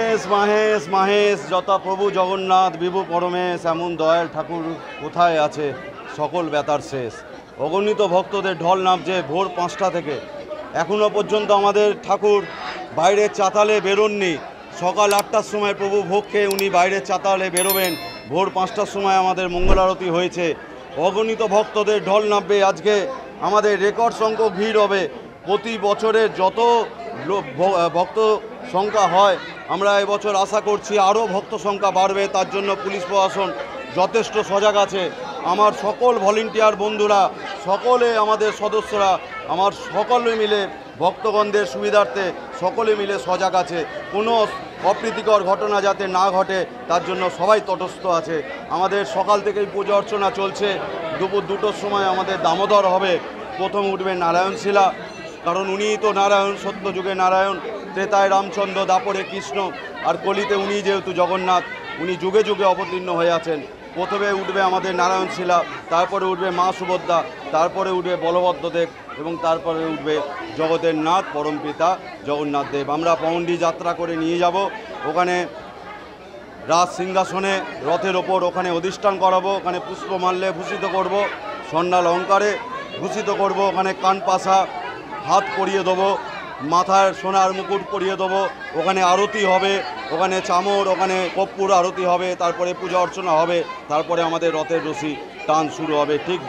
মাহেশ মাহেশ মাহেশ যথা প্রভু জগন্নাথ বিভু পরমেশ, এমন দয়াল ঠাকুর কোথায় আছে সকল ব্যথার শেষ। অগণিত ভক্তদের ঢল নামছে ভোর 5টা থেকে, এখনও পর্যন্ত আমাদের ঠাকুর বাইরের চাতালে বেরোননি। সকাল 8টার সময় প্রভু ভোগ খেয়ে উনি বাইরের চাতালে বেরোবেন। ভোর 5টার সময় আমাদের মঙ্গল আরতি হয়েছে। অগণিত ভক্তদের ঢল নামবে। আজকে আমাদের রেকর্ড সংখ্যক ভিড় হবে। প্রতি বছরের যত ভক্ত সংখ্যা হয়, আমরা এবছর আশা করছি আরও ভক্ত সংখ্যা বাড়বে। তার জন্য পুলিশ প্রশাসন যথেষ্ট সজাগ আছে। আমার সকল ভলেন্টিয়ার বন্ধুরা, সকলে আমাদের সদস্যরা, আমার সকলে মিলে ভক্তগণদের সুবিধার্থে সকলে মিলে সজাগ আছে। কোনো অপ্রীতিকর ঘটনা যাতে না ঘটে তার জন্য সবাই তটস্থ আছে। আমাদের সকাল থেকেই পুজো অর্চনা চলছে। দুপুর 2টোর সময় আমাদের দামোদর হবে। প্রথম উঠবে নারায়ণশিলা, কারণ উনিই তো নারায়ণ, সত্য যুগে নারায়ণ, ত্রেতায় রামচন্দ্র, দাপরে কৃষ্ণ, আর কলিতে উনি যেহেতু জগন্নাথ, উনি যুগে যুগে অবতীর্ণ হয়ে আছেন। প্রথমে উঠবে আমাদের নারায়ণশিলা, তারপরে উঠবে মা সুভদ্রা, তারপরে উঠবে বলভদ্রদেব এবং তারপরে উঠবে জগতের নাথ পরমপিতা জগন্নাথ দেব। আমরা পৌণ্ডী যাত্রা করে নিয়ে যাব। ওখানে রাজ সিংহাসনে রথের ওপর ওখানে অধিষ্ঠান করাবো। ওখানে পুষ্পমাল্যে ভূষিত করব, স্বর্ণালঙ্কারে ভূষিত করব। ওখানে কানপাশা হাত পরিয়ে দেবো, মাথায় সোনার মুকুট পরিয়ে দেবো। ওখানে আরতি হবে, ওখানে চামর, ওখানে কর্পূর আরতি হবে, তারপরে পূজা অর্চনা হবে, তারপরে আমাদের রথের রশি টান শুরু হবে ঠিক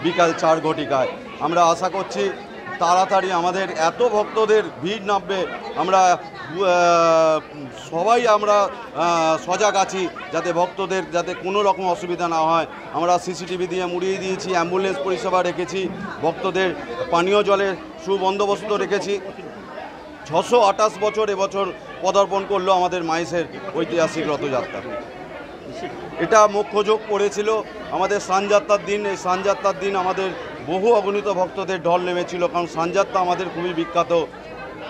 বিকাল 4 ঘটিকায়। আমরা আশা করছি তাড়াতাড়ি আমাদের এত ভক্তদের ভিড় নামবে। আমরা সবাই আমরা সজাগ আছি যাতে ভক্তদের যাতে কোনো রকম অসুবিধা না হয়। আমরা সিসিটিভি দিয়ে মুড়িয়ে দিয়েছি, অ্যাম্বুলেন্স পরিষেবা রেখেছি, ভক্তদের পানীয় জলের সুবন্দোবস্ত রেখেছি। 628 বছর এবছর পদার্পণ করলো আমাদের মাহেশের ঐতিহাসিক রথযাত্রা। এটা মুখ্য যোগ পড়েছিল আমাদের স্নানযাত্রার দিন। এই স্নানযাত্রার দিন আমাদের বহু অগণিত ভক্তদের ঢল নেমেছিল, কারণ স্নানযাত্রা আমাদের খুবই বিখ্যাত।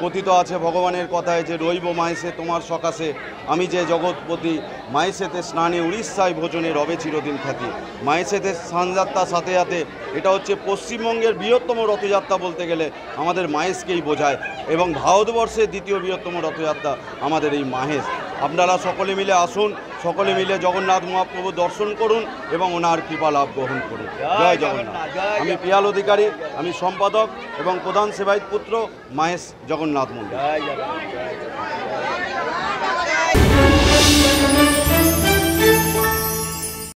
কথিত আছে ভগবানের কথায় যে রইব মাহেশে তোমার সকাশে, আমি যে জগৎপতি, মাহেশেতে স্নানে উড়িষ্যায় ভোজনে রবে চিরদিন খ্যাতি। মাহেশেতে স্নানযাত্রার সাথে সাথে এটা হচ্ছে পশ্চিমবঙ্গের বৃহত্তম রথযাত্রা বলতে গেলে আমাদের মাহেশকেই বোঝায়, এবং ভারতবর্ষের দ্বিতীয় বৃহত্তম রথযাত্রা আমাদের এই মাহেশ। আপনারা সকলে মিলে আসুন, সকলে মিলে জগন্নাথ মহাপ্রভু দর্শন করুন এবং ওনার কৃপা লাভ গ্রহণ করুন। জয় জগন্নাথ। আমি পিয়াল অধিকারী, আমি সম্পাদক এবং প্রধান সেবায়িত পুত্র, মাহেশ জগন্নাথ মন্দির।